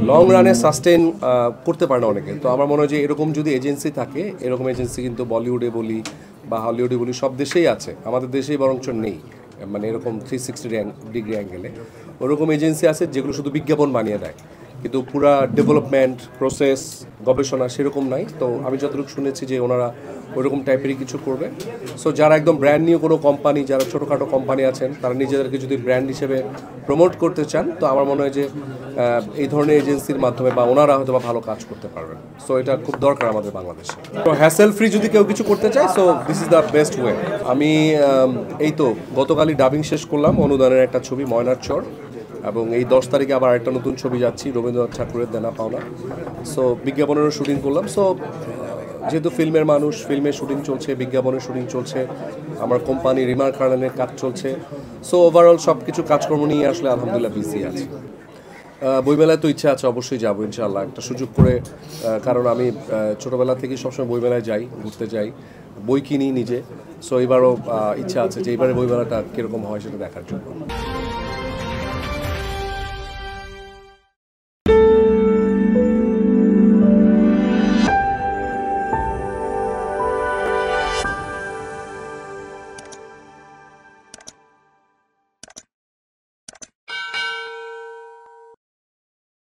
Long রানে sustain করতে পারে না অনেকে। তো আমার মনে হয় যে এরকম যদি এজেন্সি থাকে, এরকম এজেন্সি কিন্তু বলিউডে বলি বা হলিউডে বলি সব দেশেই আছে, আমাদের দেশেই বরঞ্চ নেই। মানে এরকম 360 ডিগ্রি অ্যাঙ্গেলে ওরকম এজেন্সি আছে যেগুলো শুধু বিজ্ঞাপন বানিয়ে দেয়, কিন্তু পুরা ডেভেলপমেন্ট প্রসেস গবেষণা সেরকম নাই। তো আমি যতটুকু শুনেছি যে ওনারা ওইরকম টাইপেরই কিছু করবে। সো যারা একদম ব্র্যান্ড নিউ কোনো কোম্পানি, যারা ছোটোখাটো কোম্পানি আছেন, তারা নিজেদেরকে যদি ব্র্যান্ড হিসেবে প্রমোট করতে চান, তো আমার মনে হয় যে এই ধরনের এজেন্সির মাধ্যমে বা ওনারা হয়তো বা ভালো কাজ করতে পারবেন। সো এটা খুব দরকার আমাদের বাংলাদেশে। তো হ্যাসেল ফ্রি যদি কেউ কিছু করতে চায়, so this is the best way. আমি এই তো গতকালই ডাবিং শেষ করলাম অনুদানের একটা ছবি ময়নার চর, এবং এই 10 তারিখে আবার একটা নতুন ছবি যাচ্ছি, রবীন্দ্রনাথ ঠাকুরের দেনা পাওনা। সো বিজ্ঞাপনেরও শুটিং করলাম। সো যেহেতু ফিল্মের মানুষ, ফিল্মের শুটিং চলছে, বিজ্ঞাপনের শুটিং চলছে, আমার কোম্পানি রিমার্ক কার্নেলের কাজ চলছে। সো ওভারঅল সব কিছু কাজকর্ম নিয়ে আসলে আলহামদুলিল্লাহ বিজি আছি। বইমেলায় তো ইচ্ছা আছে, অবশ্যই যাবো ইনশাআল্লাহ একটা সুযোগ করে। কারণ আমি ছোটোবেলা থেকেই সবসময় বইমেলায় যাই, ঘুরতে যাই, বই কিনি নিজে। সো এবারও ইচ্ছা আছে যে এবারে বইমেলাটা কীরকম হয় সেটা দেখার জন্য।